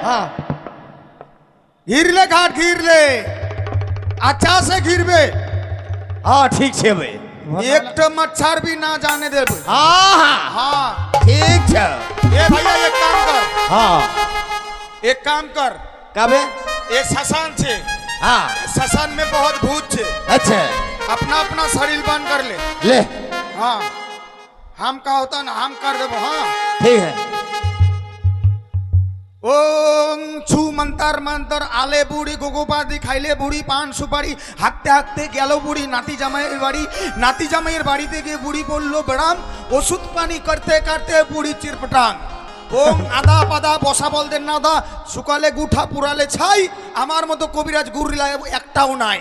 हाँ घिर ले घाट घिर ले, अच्छा से घिरबे, हाँ ठीक है भाई। एक तो मच्छर भी ना जाने दे। हाँ हाँ हाँ ठीक है। ये भैया एक काम कर, हाँ एक काम कर, कब है? ये शशान छे, हाँ शशान में बहुत भूत छे, अच्छा अपना अपना शरीर बंद कर ले। ले हाँ हम का होता ना हम कर देबो। हाँ ठीक है। ओम छू मंतर मंतर आले बुड़ी गोगोपादी खाइले बुड़ी पान सुपारी হাঁটতে হাঁটতে গেল বুড়ি নাতি জামাইয়ের বাড়ি, নাতি জামাইয়ের বাড়িতে গিয়ে বুড়ি বলল বেড়াম, ওষুধ পানি করতে করতে বুড়ি চিরপটাং। ওম আদা পাদা বসা বলদের নাদা, শুকালে গুঠা পুরালে ছাই, আমার মতো কবিরাজ গুররিলা একটাও নাই।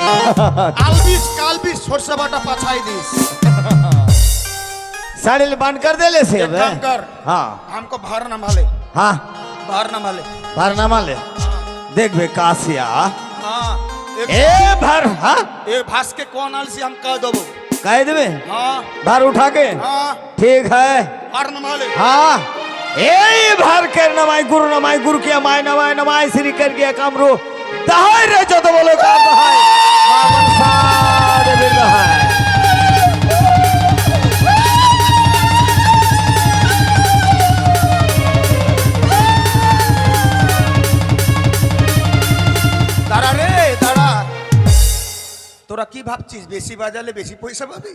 আলবিস কালবিস সরষে বাটা পাছাই দিস। साड़ी बंद कर दे ले से एक काम कर, हाँ हमको भार ना माले, हाँ भार ना माले। भरनामा ले देख बे कासिया हाँ ए भर हाँ ये भास के कौन आल से हम कह देबो। कह देवे हाँ भर उठा के हाँ ठीक है। भार ना माले। हाँ ए भर कर नमाय गुरु के माय नमाय नमाय श्री कर गया कामरू दहाई रे जो तो बोलो का दहाई मामन सारे बिल दहाई। দাঁড়া রে দাঁড়া, তোরা কি ভাবছিস বেশি বাজালে বেশি পয়সা পাবি?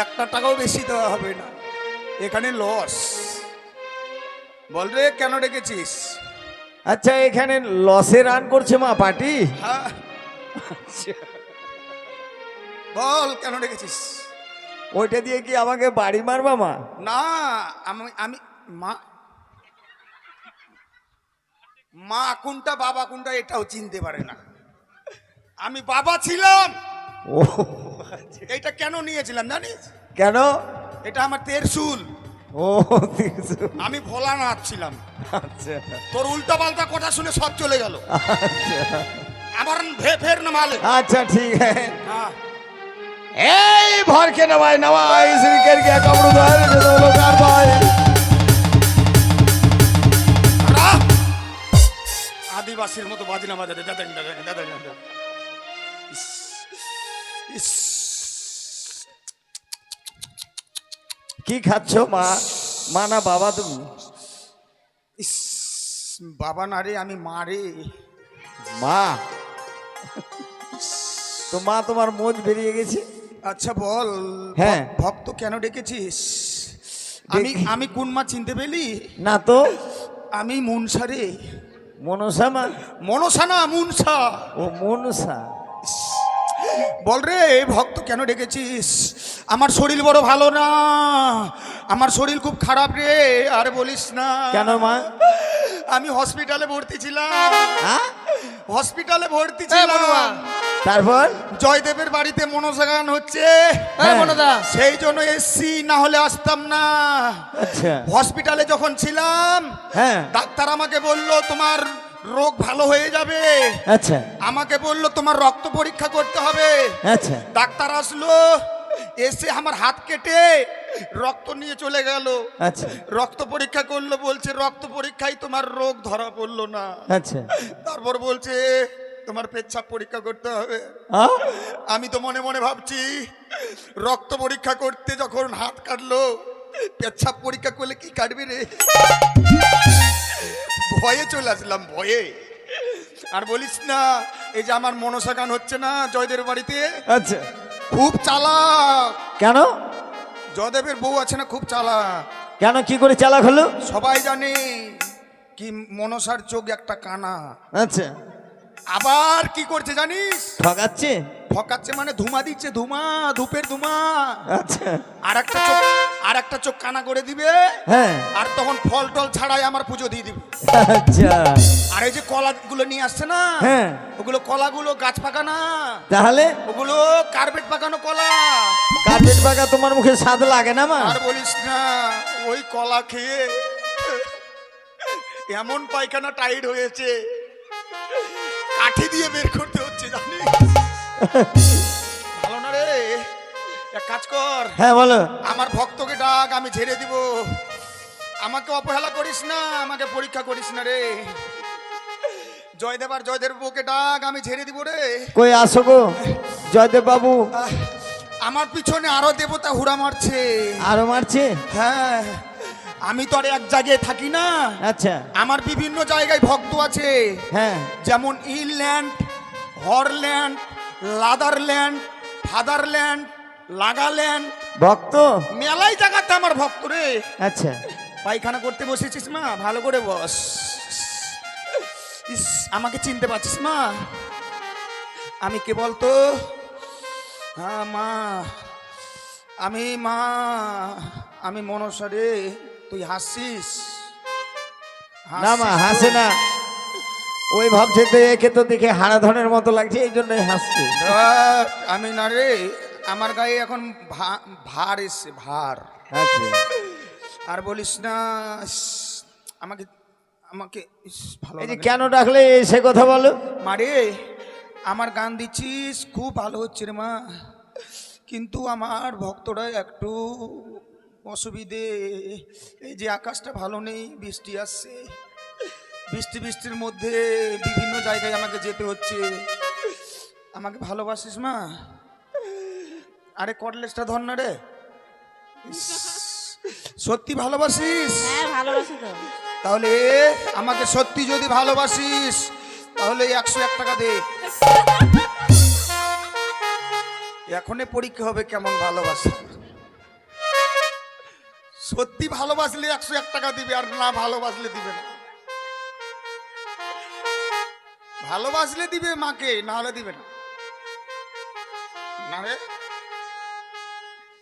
একটা টাকাও বেশি দেওয়া হবে না, এখানে লস। বল রে কেন ডেকেছিস? अच्छा এখানে লসে রান করছে মা পার্টি। হ্যাঁ বল কেন ডেকেছিস? ওইটা দিয়ে কি আমাকে বাড়ি মারবা মা? না আমি আমি মা মা কোনটা বাবা কোনটা এটাও চিনতে পারে না। আমি বাবা ছিলাম। ও এটা কেন নিয়েছিলাম জানিস? কেন? এটা আমার তেরসুল। ও দেখছো? আমি ভোলানাথ ছিলাম। আচ্ছা তোর উল্টা পাল্টা কথা শুনে সব চলে গেল। আচ্ছা আবার ফের না মালে। अच्छा ठीक है। হ্যাঁ ए भर के नवाई नवाई श्री कर गया कमरू द्वार जो तो लोग कर भाई রা! আদিবাসীর মতো বাজনা বাজাতে দাদা দাদা দাদা দাদা। ইস, ইস, কি খাচ্ছো মা? মা না বাবা তুমি? ইস, বাবা না রে আমি মা রে। মা তো মা তোমার মোজ বেরিয়ে গেছে। আচ্ছা বল হ্যাঁ। ভক্ত কেন ডেকেছিস? আমি আমি কোন মা চিনতে পেলি? না তো আমি মুনসা রে। মনসা মা? মনসা না মুনসা। ও মনসা। বল রে ভক্ত কেন ডেকেছিস? আমার শরীর বড় ভালো না, আমার শরীর খুব খারাপ রে। আর বলিস না। কেন মা? আমি হসপিটালে ভর্তি ছিলাম। হ্যাঁ হসপিটালে ভর্তি ছিলাম। তারপর জয়দেবের বাড়িতে মনসা গান হচ্ছে। হ্যাঁ মনদা সেই জন্য এসছি, না হলে আসতাম না। আচ্ছা হসপিটালে যখন ছিলাম হ্যাঁ ডাক্তার আমাকে বলল তোমার রোগ ভালো হয়ে যাবে। আচ্ছা আমাকে বলল তোমার রক্ত পরীক্ষা করতে হবে। আচ্ছা ডাক্তার আসলো, এসে আমার হাত কেটে রক্ত নিয়ে চলে গেল। আচ্ছা রক্ত পরীক্ষা করলো, বলছে রক্ত পরীক্ষায় তোমার রোগ ধরা পড়লো না। আচ্ছা তারপর বলছে তোমার পেচ্ছাপ পরীক্ষা করতে হবে। হ্যাঁ আমি তো মনে মনে ভাবছি রক্ত পরীক্ষা করতে যখন হাত কাটলো, পেচ্ছাপ পরীক্ষা করলে কি কাটবে রে? ভয়ে চলে আসলাম, ভয়ে। আর বলিস না, এই যে আমার মনসা গান হচ্ছে না জয়দেবের বাড়িতে, আচ্ছা খুব চালাক। কেন? জয়দেবের বউ আছে না, খুব চালাক। কেন কি করে চালাক হলো? সবাই জানে কি মনসার চোখ একটা কানা। আচ্ছা আবার কি করছে জানিস? ঠকাচ্ছে? ঠকাচ্ছে মানে ধুমা দিচ্ছে, ধুমা, ধূপের ধুমা। আচ্ছা আর একটা চোখ কানা করে দিবে। হ্যাঁ আর তখন ফল টল ছাড়াই আমার পুজো দিয়ে দিবে। আচ্ছা আর এই যে কলাগুলো নিয়ে আসছে না, হ্যাঁ ওগুলো কলাগুলো গাছ পাকা না, তাহলে ওগুলো কার্পেট পাকানো কলা। কার্পেট পাকা তোমার মুখে স্বাদ লাগে না মা? আর বলিস না, ওই কলা খেয়ে এমন পায়খানা টাইট হয়েছে, কাঠি দিয়ে বের করতে হচ্ছে জানিস। ভালো না রে, এক কাজ কর। হ্যাঁ বলো। আমার ভক্তকে ডাক, আমি ঝেড়ে দিব। আমাকে অবহেলা করিস না, আমাকে পরীক্ষা করিস না রে। জয়দেব আর জয়দেব বুকে ডাক, আমি ঝেড়ে দিব রে। কই আসো গো জয়দেব বাবু। আহ, আমার পিছনে আরো দেবতা হুড়া মারছে। আরো মারছে? হ্যাঁ, আমি তো আর এক জায়গায় থাকি না। আচ্ছা। আমার বিভিন্ন জায়গায় ভক্ত আছে। হ্যাঁ। যেমন ইনল্যান্ড, হরল্যান্ড, লাদারল্যান্ড, ফাদারল্যান্ড, লাগাল্যান্ড, ভক্ত? মেলাই জায়গাতে আমার ভক্ত রে। আচ্ছা। পায়খানা করতে বসেছিস মা, ভালো করে বস। ইস, আমাকে চিনতে পারছিস মা? আমি কে বলতো? হ্যাঁ মা, আমি মনসা রে। তুই হাসছিস? না মা হাসে না, ওই ভাবছে তো একে তো দেখে হারাধনের মতো লাগছে, এই জন্যই হাসছে। আমি না রে, আমার গায়ে এখন ভার এসছে, ভার। আচ্ছা। আর বলিস না, ইস, আমাকে আমাকে ইস, ভালো এই যে লাগে। কেন ডাকলে সে কথা বলো। মারে, আমার গান দিচ্ছিস, খুব ভালো হচ্ছে রে মা, কিন্তু আমার ভক্তরা একটু অসুবিধে। এই যে আকাশটা ভালো নেই, বৃষ্টি আসছে, বৃষ্টির মধ্যে বিভিন্ন জায়গায় আমাকে যেতে হচ্ছে। আমাকে ভালোবাসিস মা? আরে কটলেসটা ধর না রে। ইস, সত্যি ভালোবাসিস? হ্যাঁ ভালোবাসি তো। তাহলে আমাকে সত্যি যদি ভালোবাসিস তাহলে 101 টাকা দে। এখনই পরীক্ষা হবে কেমন ভালোবাসা। সত্যি ভালোবাসলে 101 টাকা দিবে, আর না ভালোবাসলে দিবে না। ভালোবাসলে দিবে মাকে, না হলে দিবে না। না রে,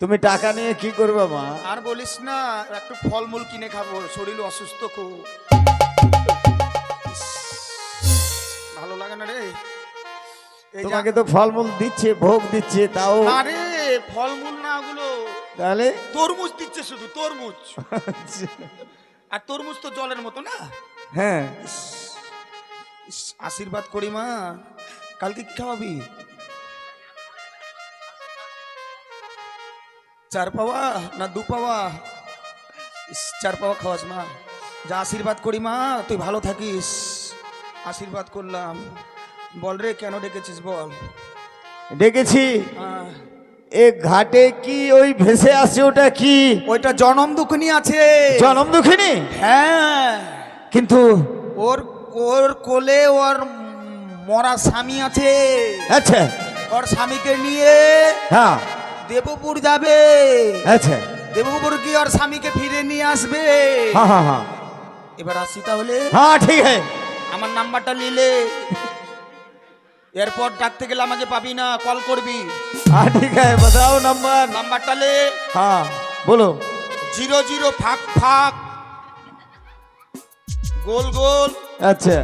তুমি টাকা নিয়ে কি করবে মা? আর বলিস না, একটু ফলমূল কিনে খাবো, শরীর অসুস্থ খুব। ইস, ভালো লাগে না রে। এই তোমাকে তো ফলমূল দিচ্ছে, ভোগ দিচ্ছে, তাও না রে, ফলমূল না ওগুলো, তাহলে তরমুজ দিচ্ছে, শুধু তরমুজ। আর তরমুজ তো জলের মতো না। হ্যাঁ। ইস, আশীর্বাদ করি মা, কালকে কি খাওয়াবি? 4 পাওয়া না 2 পাওয়া? 4 পাওয়া খাওয়াস মা। যা আশীর্বাদ করি মা, তুই ভালো থাকিস। আশীর্বাদ করলাম। বল রে, কেন ডেকেছিস বল? ডেকেছি আহ, এ ঘাটে কি ওই ভেসে আসছে, ওটা কি? ওইটা জনম দুঃখিনী আছে। জনম দুঃখিনী? হ্যাঁ, কিন্তু ওর ওর কোলে ওর মরা স্বামী আছে। আচ্ছা। ওর স্বামীকে নিয়ে হ্যাঁ। দেবপুর যাবে। আচ্ছা। দেবপুর কি ওর স্বামীকে ফিরে নিয়ে আসবে। হ্যাঁ হ্যাঁ হ্যাঁ এবার আসি তাহলে। হ্যাঁ ঠিক আছে। আমার নাম্বারটা নিলে, এরপর ডাকতে গেলে আমাকে পাবি না, কল করবি। हाँ ठीक है, बताओ नंबर। নাম্বারটা লে। हाँ बोलो। 00 ফাঁক ফাঁক গোল গোল। अच्छा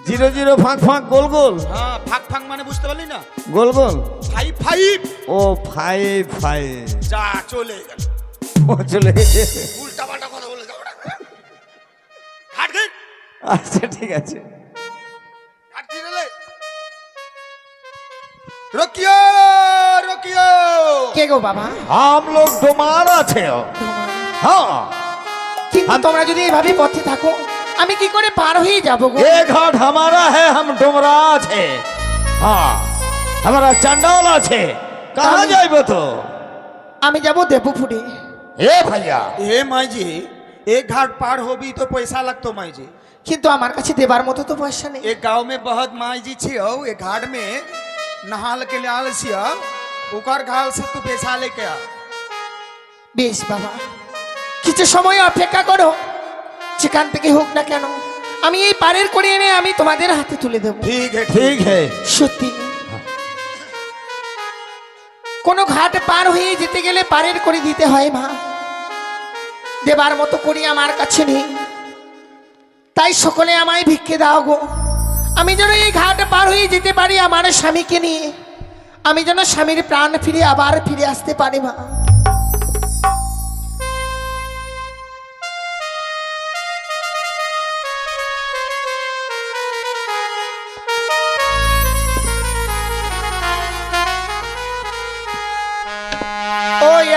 00 फाँक फाँक गोल गोल। হ্যাঁ, ফাঁক ফাঁক মানে বুঝতে পারলি না? गोल गोल। 5 ओ फाइव फाइव। যা চলে গেল। वो चले गए। উল্টা পাল্টা কথা বলে যাও না। ঘাট ঘাট अच्छा ठीक है। ঘাট কি রে? রকিও রকিও। কে গো বাবা? हम लोग तुम्हारा थे। हाँ কিন্তু তোমরা যদি এইভাবে পথে থাকো, আমি কি করে পার হয়ে যাব গো? ये घाट हमारा है, हम डुमराज है। हाँ हमारा चंडाला है। कहाँ जाइबो तो? আমি যাব দেবপুরে। ए भैया এ মাইজি, एक घाट पार होबी तो पैसा लगतो माईजी। কিন্তু আমার কাছে দেবার মতো তো পয়সা নেই। एक गांव में बहुत माईजी छी हो, एक घाट में नहाल के लिए आल छिया, ओकर घाल से तू पैसा लेके आ। বেশ বাবা, কিছু সময় অপেক্ষা করো, যেখান থেকে হোক না কেন আমি এই পারের করে এনে আমি তোমাদের হাতে তুলে দেব। ठीक है ठीक है। সত্যি কোনো ঘাট পার হয়ে যেতে গেলে পারের করে দিতে হয় মা, দেবার মতো করি আমার কাছে নেই, তাই সকলে আমায় ভিক্ষে দাও গো। আমি যেন এই ঘাট পার হয়ে যেতে পারি আমার স্বামীকে নিয়ে, আমি যেন স্বামীর প্রাণ ফিরে আবার ফিরে আসতে পারি মা। ওই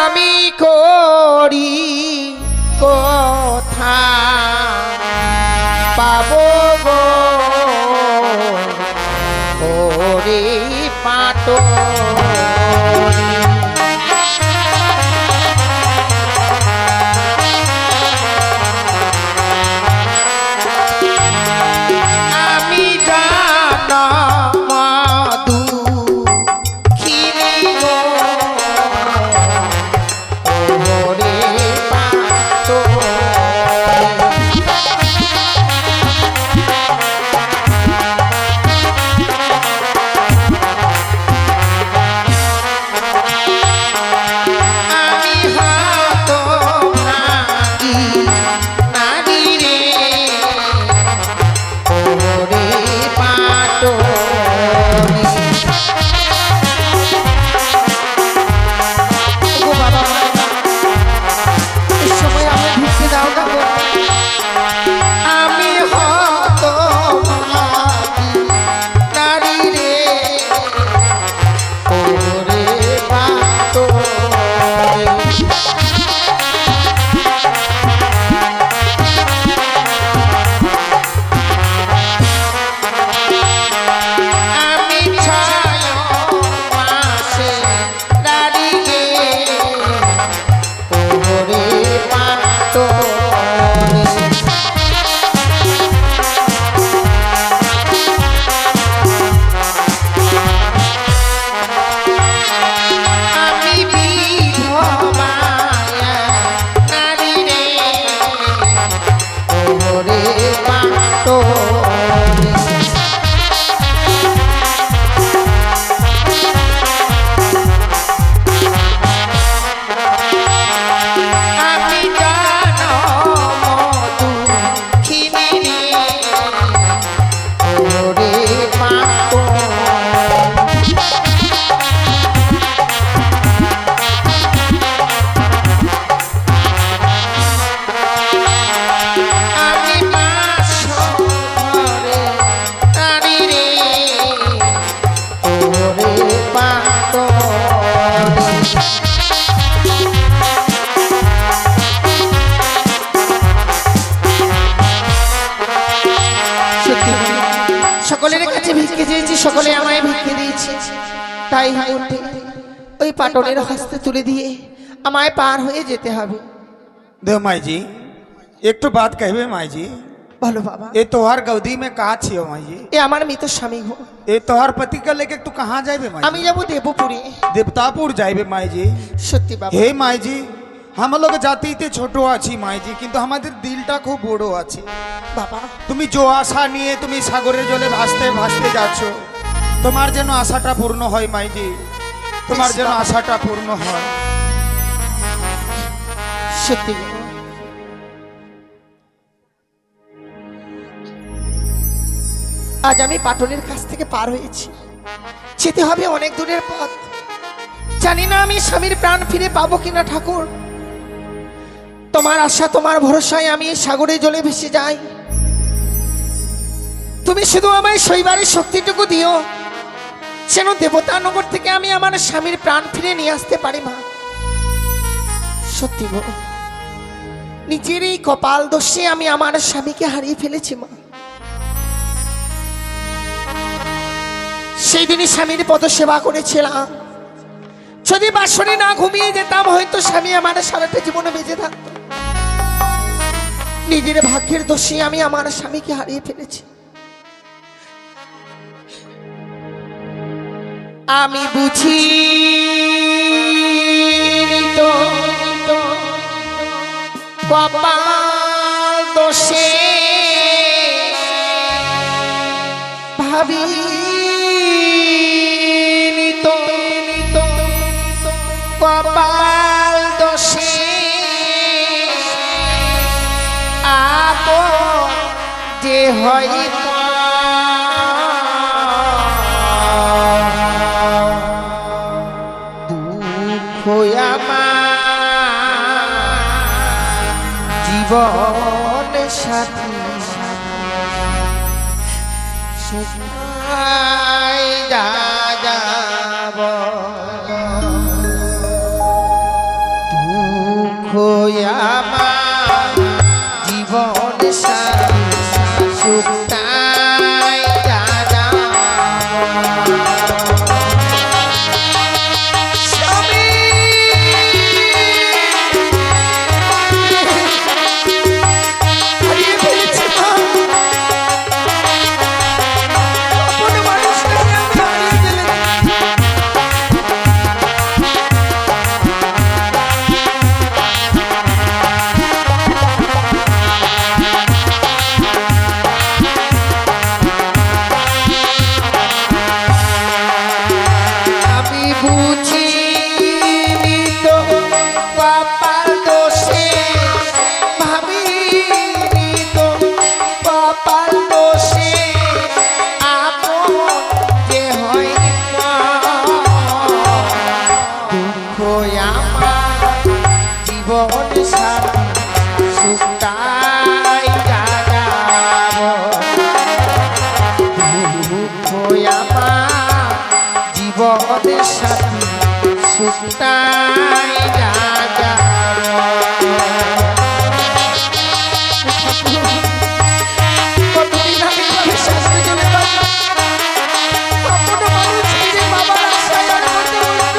আমি তরি কোথা পাবো গো ওরে পাটরি। আমি জানা মধু খিরি গো ওরে পাটরি। আমি হাত ভাঙি নারী রে ওরে পাটরি। ও বাবা, এই সময় আমি ভিক্ষে দাও না গো। আমি হাত ভাঙি নারী রে ওরে পাটরি। আমি ছয় মাসে দাঁড়িয়ে ওরে পাটরি। আমি বিধবায়া নারী রে ওরে পাটরি। আমি জানো মধু খিনি রে ওরে পাটরি। আমি পাঁচশো ঘরে নারী রে ওরে পাটরি। সত্যি সকলের কাছে ভিক্ষে চেয়েছি, সকলে আমায় ভিক্ষে দিয়েছে, তাই মুহূর্তে ওই পাটনের হস্তে তুলে দিয়ে আমায় পার হয়ে যেতে হবে। देव माई जी एक तो बात कहबे माई जी, বলো বাবা। ये तोहार गौदी में कहा छियो माई जी? এ আমার মৃত স্বামী গো। ये तोहार पति का लेके तू कहाँ जाबे माई আমি जी? যাব देवपुरी। देवतापुर जाबे माई जी? সত্যি বাবা। हे माई जी हम लोग জাতিতে ছোট আছি মাই জি, কিন্তু আমাদের দিলটা খুব বড় আছে। বাবা তুমি যে আশা নিয়ে তুমি সাগরের জলে ভাসতে ভাসতে যাচ্ছ, তোমার যেন আশাটা পূর্ণ হয় মাই জি, তোমার যেন আশাটা পূর্ণ হয়। সত্যি গো। আজ আমি পাটনের কাছ থেকে পার হয়েছি, যেতে হবে অনেক দূরের পথ। জানি না আমি স্বামীর প্রাণ ফিরে পাবো কিনা ঠাকুর। তোমার আশা তোমার ভরসায় আমি এই সাগরে জলে ভেসে যাই। তুমি শুধু আমায় শৈবারের শক্তিটুকু দিও, যেন দেবতানগর থেকে আমি আমার স্বামীর প্রাণ ফিরে নিয়ে আসতে পারি মা। সত্যি গো, নিজের এই কপাল দোষে আমি আমার স্বামীকে হারিয়ে ফেলেছি মা। সেই দিনই স্বামীর পদ সেবা করেছিলাম। যদি বাসনে না ঘুমিয়ে যেতাম, হয়তো স্বামী আমার সারাটা জীবনে বেঁচে থাকতো। নিজের ভাগ্যের দোষে আমি আমার স্বামীকে হারিয়ে ফেলেছি। আমি বুঝি তো কপাল দোষে, ভাবি তো কপাল দোষে আপন যে হয় জীবন সাথী সুখায় যাব দুঃখ জীবনের সাথী সুখটাই রাজা কতদিন আমি ভাবে শাস্তি চলে পারলাম আপন মানুষ ফিরে বাবার আশায় আর করতে বলতে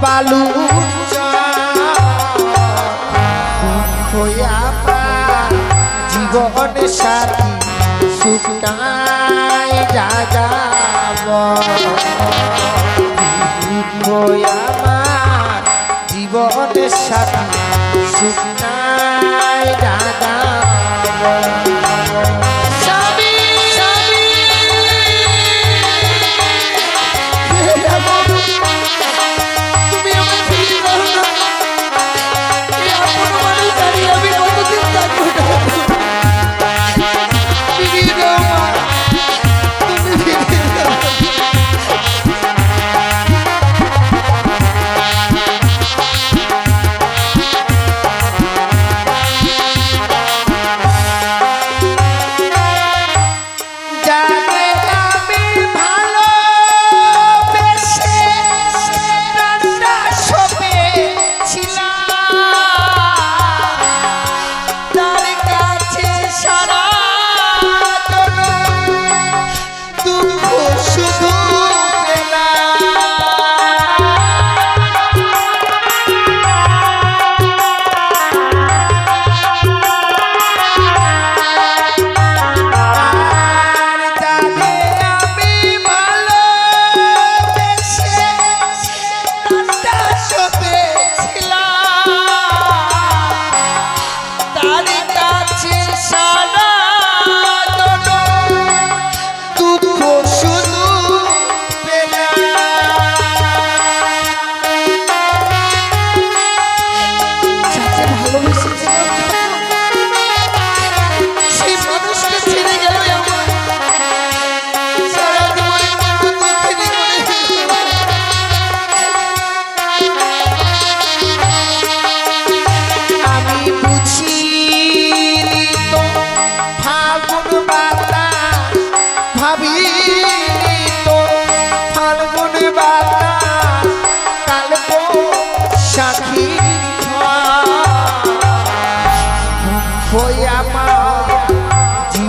বালু জীবন সাথী সুখটাই যাযাব আমার জীবন সাথী সুখটাই যাযাব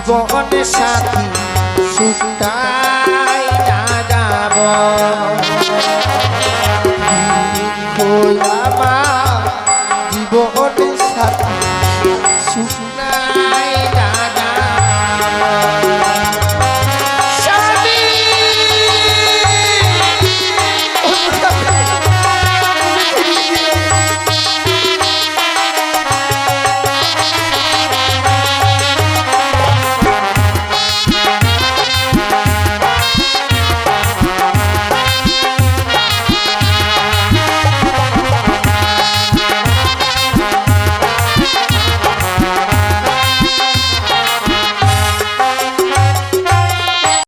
জীবন সাথী সুখটাই যাযাব আমার জীবন